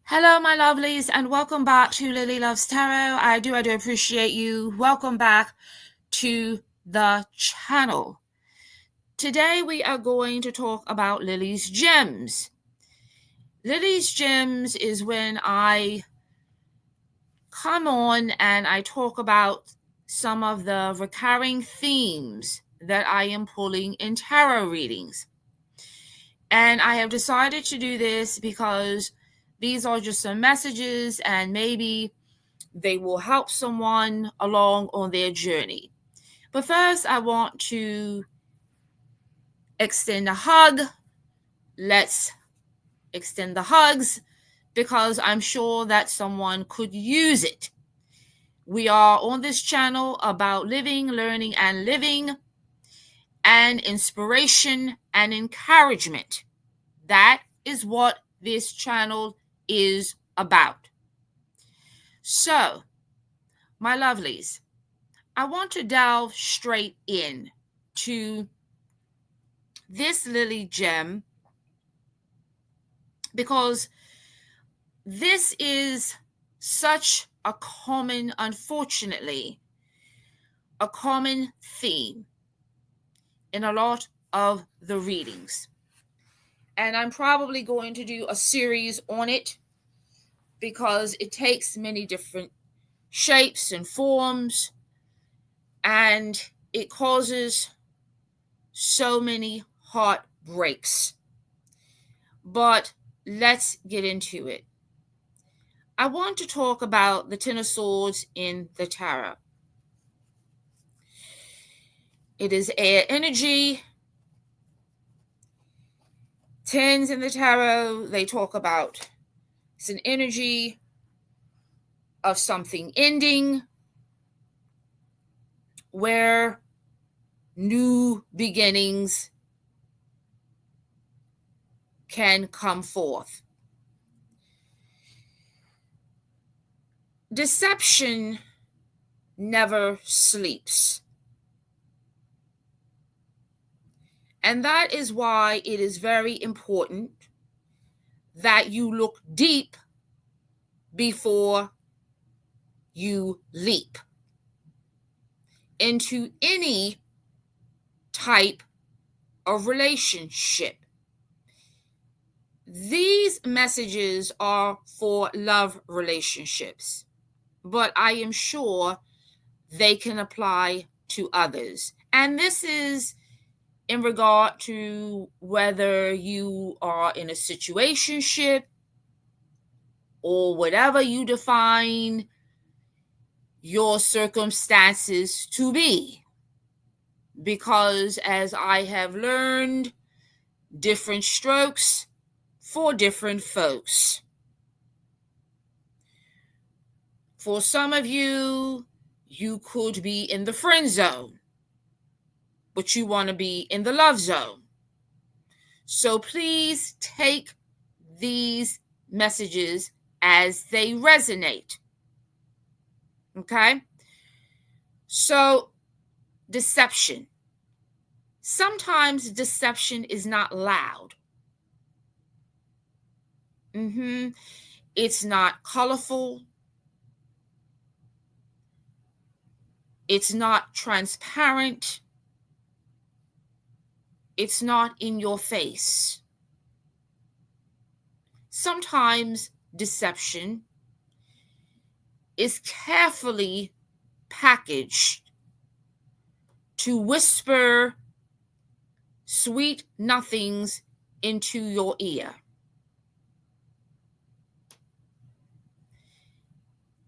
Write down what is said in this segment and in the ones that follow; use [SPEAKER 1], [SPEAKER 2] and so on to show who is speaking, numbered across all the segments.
[SPEAKER 1] Hello, my lovelies, and welcome back to Lilly Loves Tarot. I do appreciate you. Welcome back to the channel. Today we are going to talk about Lily's Gems. Lily's Gems is when I come on and I talk about some of the recurring themes that I am pulling in tarot readings. And I have decided to do this because these are just some messages and maybe they will help someone along on their journey. But first, I want to extend a hug. Let's extend the hugs because I'm sure that someone could use it. We are on this channel about living, learning, and living, and inspiration and encouragement. That is what this channel is about. So, my lovelies, I want to delve straight in to this Lily gem because this is such a common, unfortunately, a common theme in a lot of the readings. And I'm probably going to do a series on it because it takes many different shapes and forms, and it causes so many heartbreaks. But let's get into it. I want to talk about the Ten of Swords in the Tarot. It is air energy. Tens in the Tarot, they talk about it's an energy of something ending where new beginnings can come forth. Deception never sleeps. And that is why it is very important that you look deep before you leap into any type of relationship. These messages are for love relationships, but I am sure they can apply to others. And this is in regard to whether you are in a situationship or whatever you define your circumstances to be. Because as I have learned, different strokes for different folks. For some of you, you could be in the friend zone, but you want to be in the love zone. So please take these messages as they resonate. Okay? So, deception. Sometimes deception is not loud. It's not colorful. It's not transparent. It's not in your face. Sometimes deception is carefully packaged to whisper sweet nothings into your ear.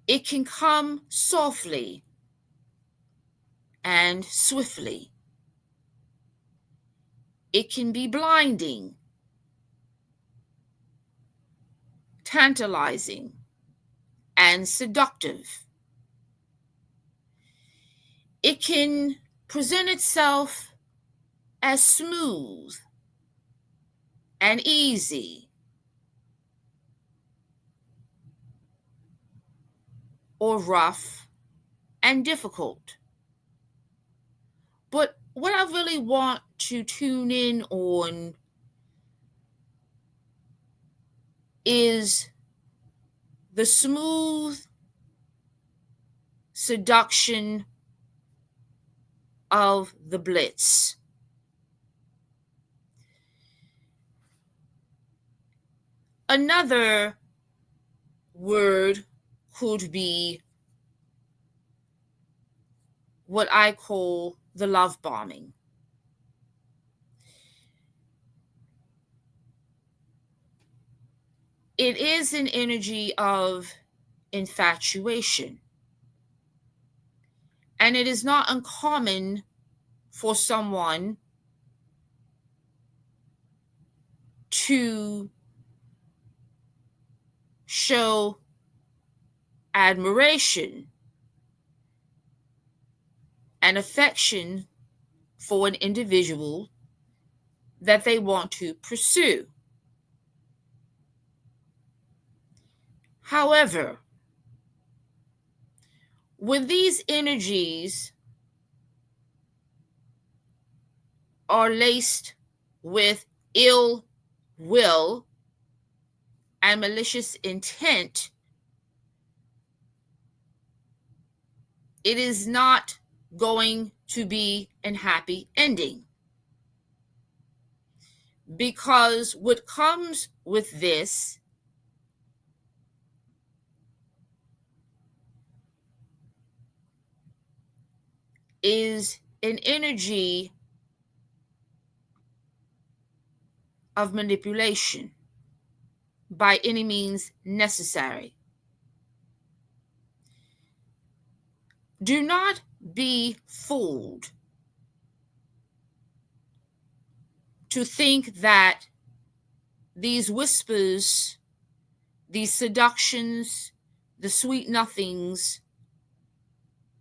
[SPEAKER 1] It can come softly and swiftly. It can be blinding, tantalizing, and seductive. It can present itself as smooth and easy, or rough and difficult. But what I really want to tune in on is the smooth seduction of the blitz. Another word could be what I call the love bombing. It is an energy of infatuation. And it is not uncommon for someone to show admiration and affection for an individual that they want to pursue. However, when these energies are laced with ill will and malicious intent, it is not going to be a happy ending. Because what comes with this is an energy of manipulation by any means necessary. Do not be fooled to think that these whispers, these seductions, the sweet nothings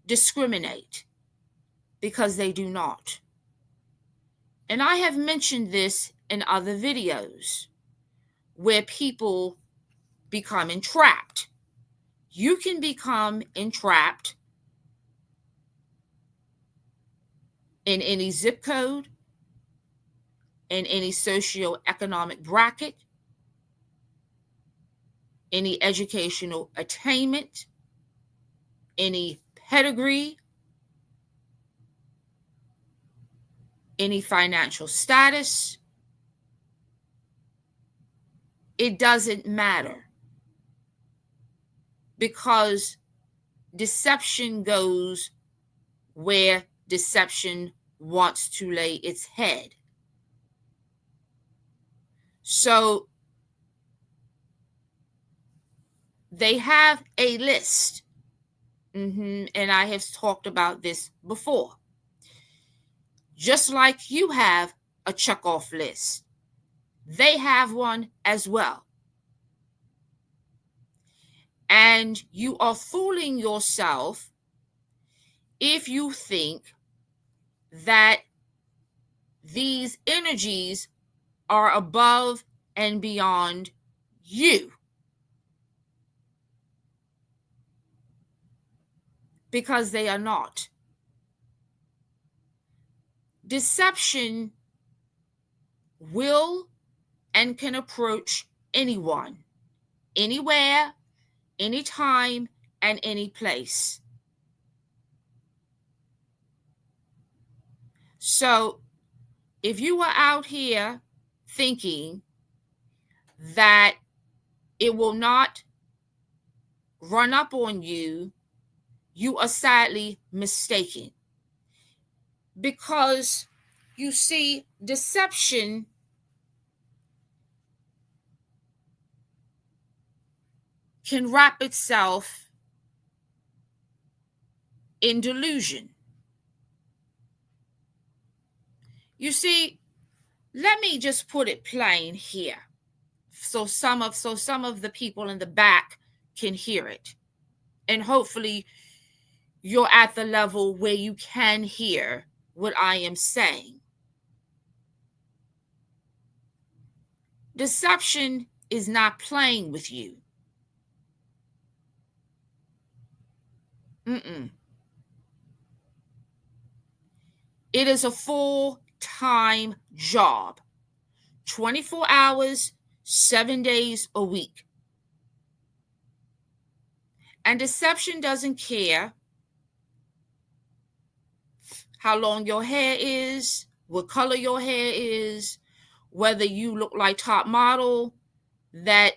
[SPEAKER 1] discriminate, because they do not. And I have mentioned this in other videos where people become entrapped. You can become entrapped in any zip code, in any socioeconomic bracket, any educational attainment, any pedigree, any financial status. It doesn't matter, because deception goes where deception wants to lay its head. So they have a list, and I have talked about this before. Just like you have a check-off list, they have one as well. And you are fooling yourself if you think that these energies are above and beyond you, because they are not. Deception will and can approach anyone, anywhere, anytime, and any place. So if you are out here thinking that it will not run up on you, you are sadly mistaken. Because you see, deception can wrap itself in delusion. You see, let me just put it plain here, so some of the people in the back can hear it, and hopefully you're at the level where you can hear what I am saying. Deception is not playing with you. It is a full-time job, 24 hours, 7 days a week. And deception doesn't care how long your hair is, what color your hair is, whether you look like top model that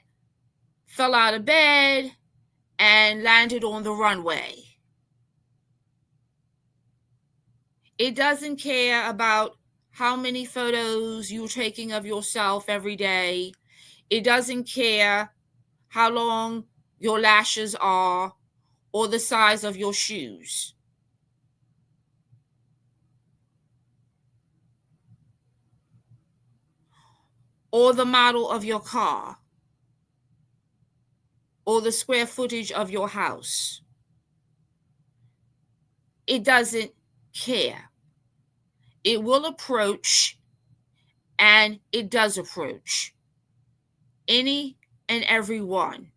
[SPEAKER 1] fell out of bed and landed on the runway. It doesn't care about how many photos you're taking of yourself every day. It doesn't care how long your lashes are or the size of your shoes. Or the model of your car. Or the square footage of your house. It doesn't care. It will approach, and it does approach any and every one.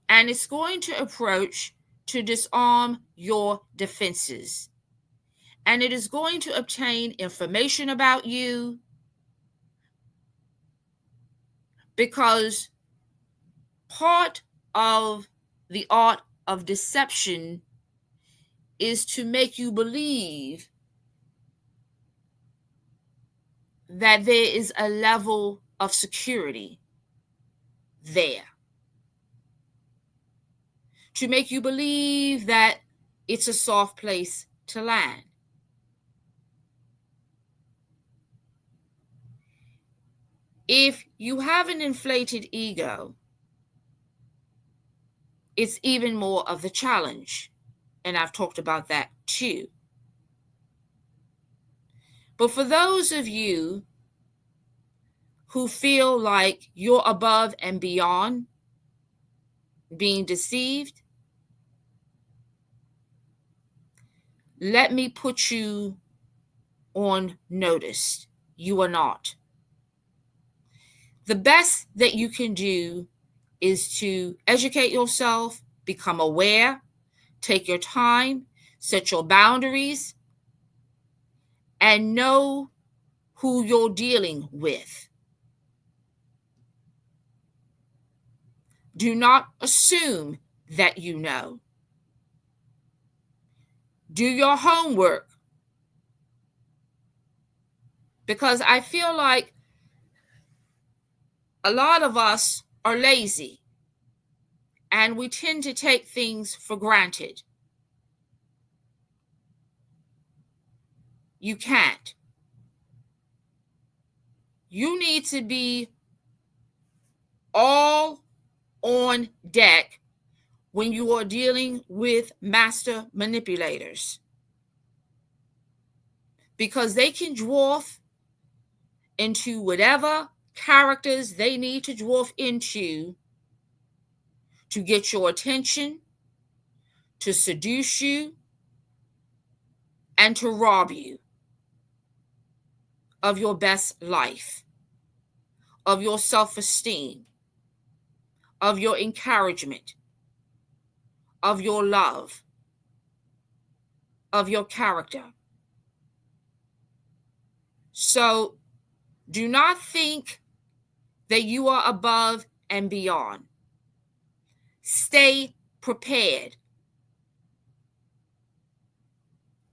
[SPEAKER 1] And it's going to approach to disarm your defenses. And it is going to obtain information about you, because part of the art of deception is to make you believe that there is a level of security there. To make you believe that it's a soft place to land. If you have an inflated ego, it's even more of the challenge. And I've talked about that too. But for those of you who feel like you're above and beyond being deceived, let me put you on notice. You are not. The best that you can do is to educate yourself, become aware, take your time, set your boundaries, and know who you're dealing with. Do not assume that you know. Do your homework. Because I feel like a lot of us are lazy and we tend to take things for granted. You can't. You need to be all on deck when you are dealing with master manipulators, because they can dwarf into whatever characters they need to dwarf into to get your attention, to seduce you, and to rob you of your best life, of your self-esteem, of your encouragement, of your love, of your character. So do not think that you are above and beyond. Stay prepared.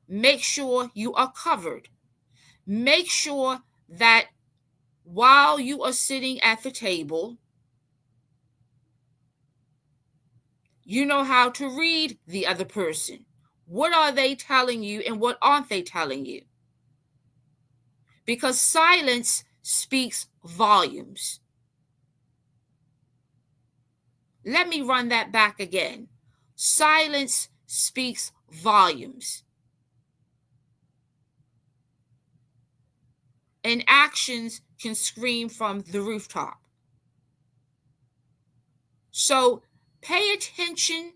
[SPEAKER 1] Make sure you are covered. Make sure that while you are sitting at the table, you know how to read the other person. What are they telling you and what aren't they telling you? Because silence speaks volumes. Let me run that back again. Silence speaks volumes. And actions can scream from the rooftop. So pay attention.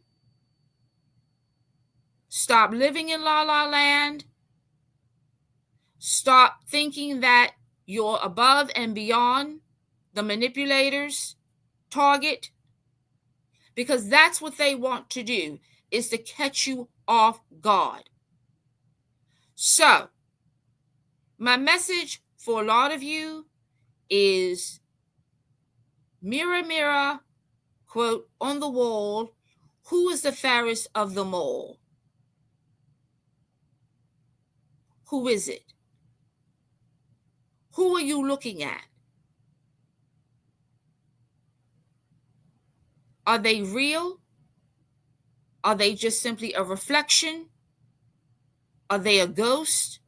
[SPEAKER 1] Stop living in la la land. Stop thinking that you're above and beyond the manipulators' target, because that's what they want to do, is to catch you off guard. So my message for a lot of you is, mirror, mirror quote, on the wall, who is the fairest of them all? Who is it? Who are you looking at? Are they real? Are they just simply a reflection? Are they a ghost?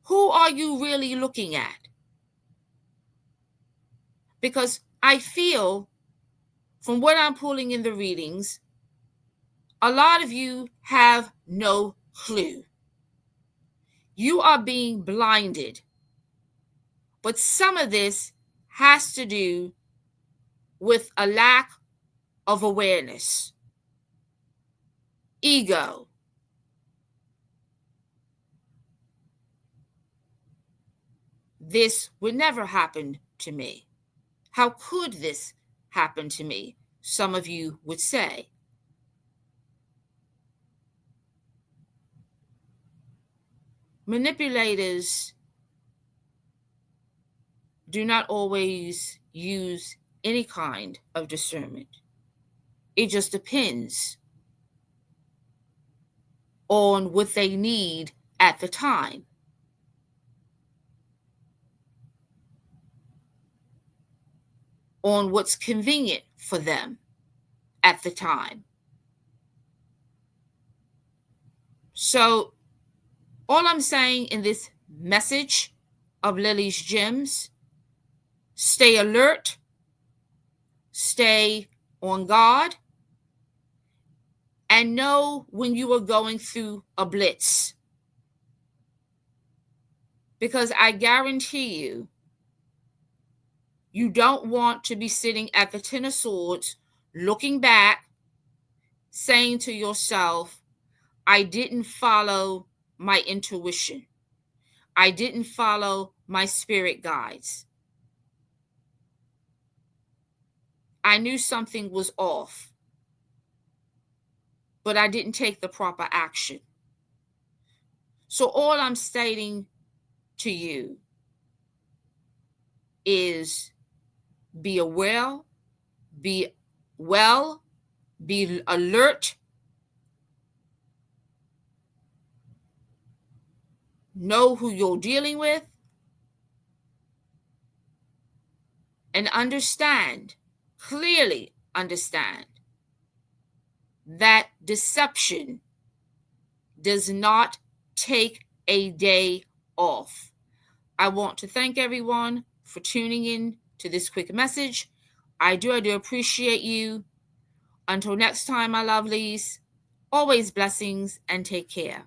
[SPEAKER 1] Who are you really looking at? Because I feel, from what I'm pulling in the readings, a lot of you have no clue. You are being blinded. But some of this has to do with a lack of awareness. Ego. This would never happen to me. How could this happen to me? Some of you would say. Manipulators do not always use any kind of discernment. It just depends on what they need at the time. On what's convenient for them at the time. So all I'm saying in this message of Lily's Gems, stay alert, stay on guard, and know when you are going through a blitz. Because I guarantee you, you don't want to be sitting at the Ten of Swords, looking back, saying to yourself, I didn't follow my intuition. I didn't follow my spirit guides. I knew something was off, but I didn't take the proper action. So all I'm stating to you is be aware, be well, be alert, know who you're dealing with, and understand, clearly understand, that deception does not take a day off. I want to thank everyone for tuning in to this quick message. I do appreciate you. Until next time, my lovelies, always blessings and take care.